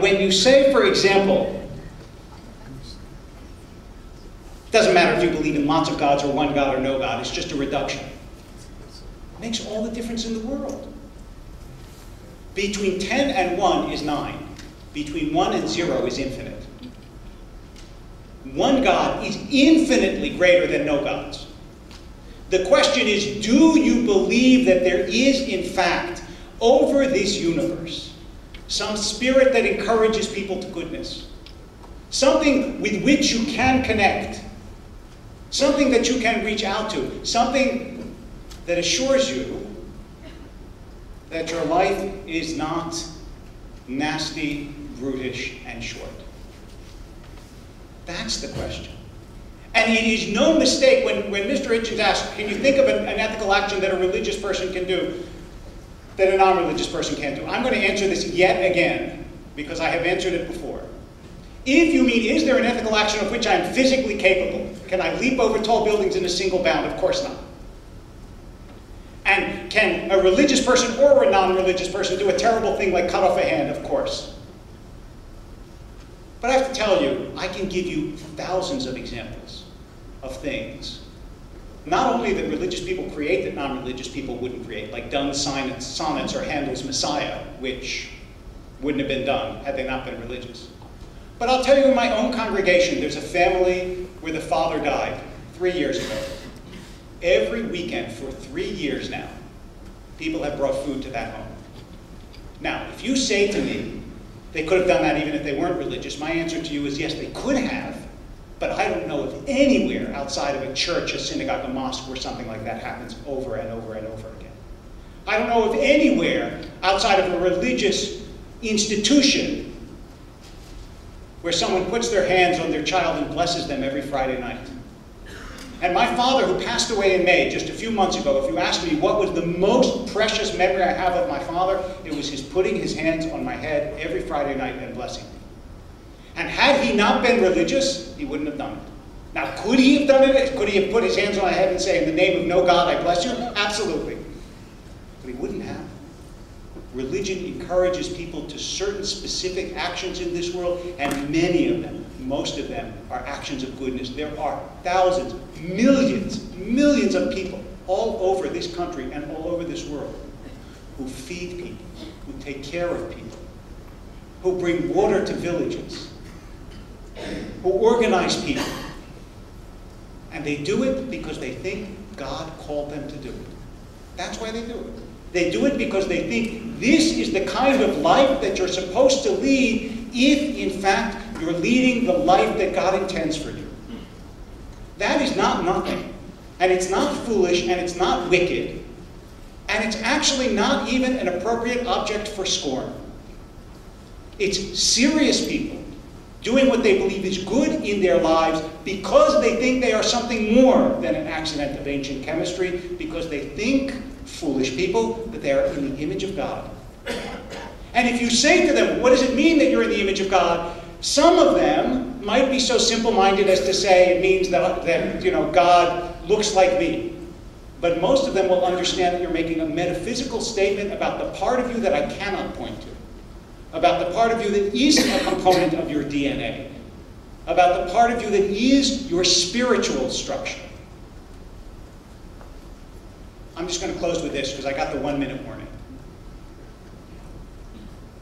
When you say, for example, it doesn't matter if you believe in lots of gods or one God or no God, it's just a reduction. It makes all the difference in the world. Between 10 and 1 is 9. Between 1 and 0 is infinite. One God is infinitely greater than no gods. The question is, do you believe that there is, in fact, over this universe, some spirit that encourages people to goodness? Something with which you can connect. Something that you can reach out to. Something that assures you that your life is not nasty, brutish, and short. That's the question. And it is no mistake when Mr. Hitchens asked, can you think of an ethical action that a religious person can do that a non-religious person can't do? I'm going to answer this yet again, because I have answered it before. If you mean, is there an ethical action of which I am physically capable? Can I leap over tall buildings in a single bound? Of course not. And can a religious person or a non-religious person do a terrible thing like cut off a hand? Of course. But I have to tell you, I can give you thousands of examples of things, not only that religious people create that non-religious people wouldn't create, like Donne's sonnets or Handel's Messiah, which wouldn't have been done had they not been religious. But I'll tell you, in my own congregation, there's a family where the father died 3 years ago. Every weekend for 3 years now, people have brought food to that home. Now, if you say to me, they could have done that even if they weren't religious, my answer to you is yes, they could have, but I don't know of anywhere outside of a church, a synagogue, a mosque, where something like that happens over and over and over again. I don't know of anywhere outside of a religious institution where someone puts their hands on their child and blesses them every Friday night. And my father, who passed away in May just a few months ago, if you asked me what was the most precious memory I have of my father, it was his putting his hands on my head every Friday night and blessing me. And had he not been religious, he wouldn't have done it. Now, could he have done it? Could he have put his hands on my head and say, in the name of no God, I bless you? Absolutely. But he wouldn't have. Religion encourages people to certain specific actions in this world, and many of them, most of them, are actions of goodness. There are thousands, millions of people all over this country and all over this world who feed people, who take care of people, who bring water to villages, who organize people. And they do it because they think God called them to do it. That's why they do it. They do it because they think this is the kind of life that you're supposed to lead if, in fact, you're leading the life that God intends for you. That is not nothing. And it's not foolish, and it's not wicked. And it's actually not even an appropriate object for scorn. It's serious people doing what they believe is good in their lives because they think they are something more than an accident of ancient chemistry, because they think, foolish people, that they are in the image of God. And if you say to them, what does it mean that you're in the image of God? Some of them might be so simple-minded as to say it means that God looks like me. But most of them will understand that you're making a metaphysical statement about the part of you that I cannot point to, about the part of you that isn't a component of your DNA, about the part of you that is your spiritual structure. I'm just going to close with this because I got the 1-minute warning.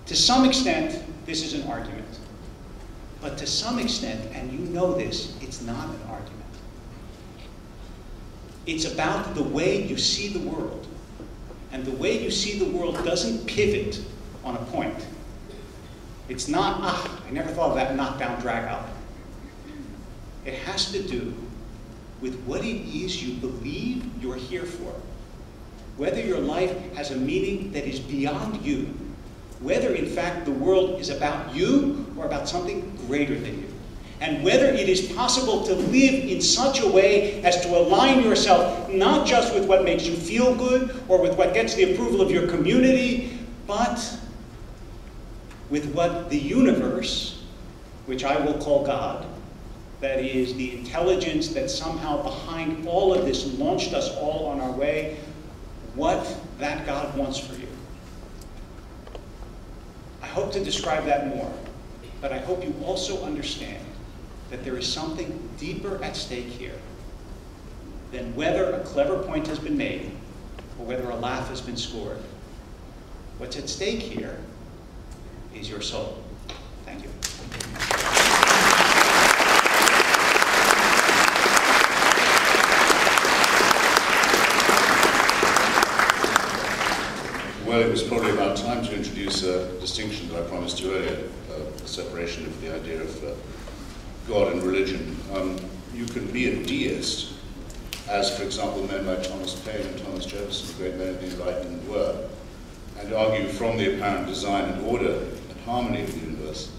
To some extent, this is an argument. But to some extent, and you know this, it's not an argument. It's about the way you see the world. And the way you see the world doesn't pivot on a point. It's not, I never thought of that knockdown, drag out. It has to do with what it is you believe you're here for. Whether your life has a meaning that is beyond you. Whether, in fact, the world is about you or about something greater than you. And whether it is possible to live in such a way as to align yourself not just with what makes you feel good or with what gets the approval of your community, but with what the universe, which I will call God, that is the intelligence that somehow behind all of this launched us all on our way, what that God wants for you. I hope to describe that more, but I hope you also understand that there is something deeper at stake here than whether a clever point has been made or whether a laugh has been scored. What's at stake here is your soul. Thank you. Well, it was probably about time to introduce a distinction that I promised you earlier, the separation of the idea of God and religion. You can be a deist, as, for example, men like Thomas Paine and Thomas Jefferson, the great men of the Enlightenment, were, and argue from the apparent design and order and harmony of the universe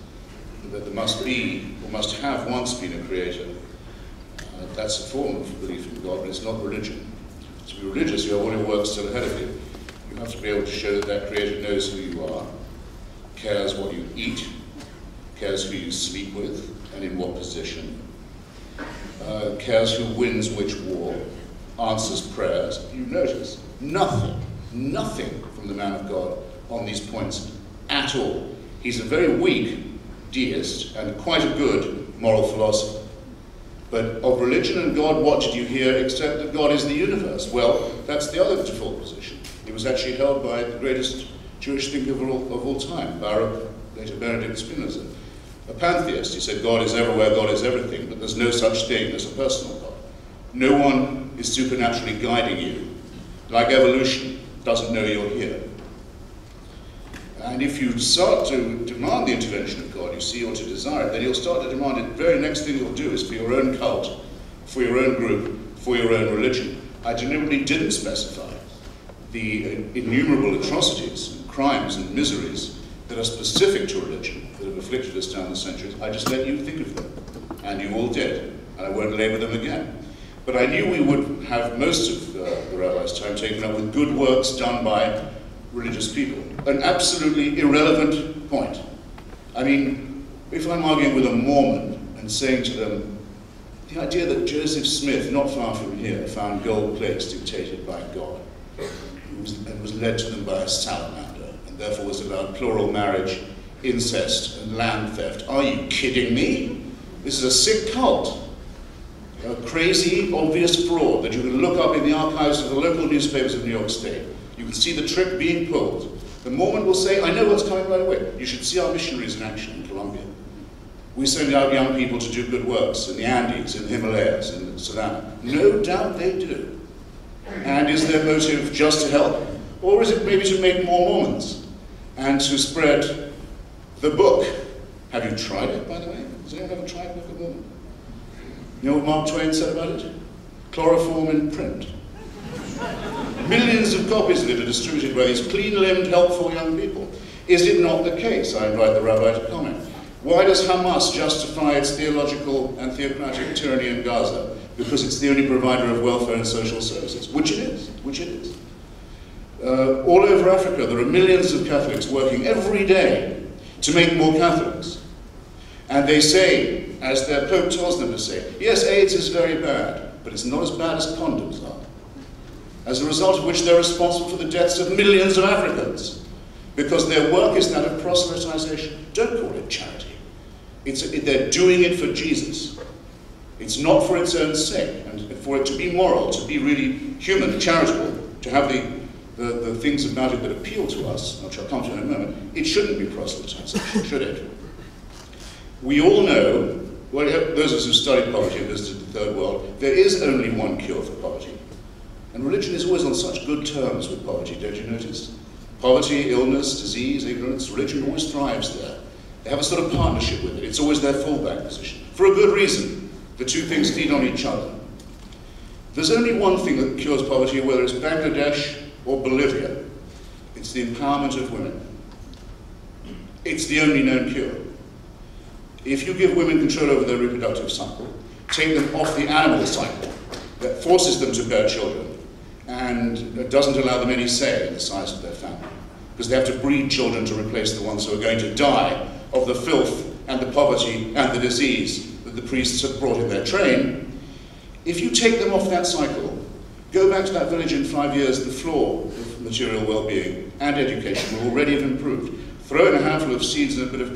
that there must be, or must have once been a creator. That's a form of belief in God, but it's not religion. To be religious, you have all your work still ahead of you. You have to be able to show that that creator knows who you are, cares what you eat, cares who you sleep with, and in what position, cares who wins which war, answers prayers. You notice nothing from the man of God on these points at all. He's a very weak deist and quite a good moral philosopher. But of religion and God, what did you hear except that God is the universe? Well, that's the other default position. It was actually held by the greatest Jewish thinker of all time, Baruch, later Benedict Spinoza. A pantheist. He said God is everywhere, God is everything, but there's no such thing as a personal God. No one is supernaturally guiding you. Like evolution doesn't know you're here. And if you start to demand the intervention of God, you see, or to desire it, then you'll start to demand it. The very next thing you'll do is for your own cult, for your own group, for your own religion. I deliberately didn't specify the innumerable atrocities and crimes and miseries that are specific to religion, that have afflicted us down the centuries. I just let you think of them, and you all did, and I won't labor them again. But I knew we would have most of the rabbi's time taken up with good works done by religious people. An absolutely irrelevant point. I mean, if I'm arguing with a Mormon and saying to them, the idea that Joseph Smith, not far from here, found gold plates dictated by God, and was led to them by a salamander, and therefore was allowed plural marriage, incest, and land theft. Are you kidding me? This is a sick cult. A crazy, obvious fraud that you can look up in the archives of the local newspapers of New York State. You can see the trick being pulled. The Mormon will say, I know what's coming right away. You should see our missionaries in action in Colombia. We send out young people to do good works in the Andes, in the Himalayas, in the Savannah. No doubt they do. And is their motive just to help? Or is it maybe to make more Mormons and to spread the book? Have you tried it, by the way? Has anyone ever tried Book of Mormon? You know what Mark Twain said about it? Chloroform in print. Millions of copies of it are distributed by these clean-limbed, helpful young people. Is it not the case? I invite the rabbi to comment. Why does Hamas justify its theological and theocratic tyranny in Gaza? Because it's the only provider of welfare and social services, which it is, all over Africa, there are millions of Catholics working every day to make more Catholics. And they say, as their Pope tells them to say, yes, AIDS is very bad, but it's not as bad as condoms are. As a result of which they're responsible for the deaths of millions of Africans, because their work is that of proselytization. Don't call it charity. They're doing it for Jesus. It's not for its own sake, and for it to be moral, to be really human, charitable, to have the things about it that appeal to us, which I'll come to in a moment. It shouldn't be proselytization, should it? We all know, well, those of us who studied poverty and visited the Third World, there is only one cure for poverty. And religion is always on such good terms with poverty, don't you notice? Poverty, illness, disease, ignorance, religion always thrives there. They have a sort of partnership with it. It's always their fallback position. For a good reason. The two things feed on each other. There's only one thing that cures poverty, whether it's Bangladesh or Bolivia. It's the empowerment of women. It's the only known cure. If you give women control over their reproductive cycle, take them off the animal cycle that forces them to bear children, and doesn't allow them any say in the size of their family, because they have to breed children to replace the ones who are going to die of the filth and the poverty and the disease that the priests have brought in their train. If you take them off that cycle, go back to that village in 5 years, the floor of material well-being and education will already have improved. Throw in a handful of seeds and a bit of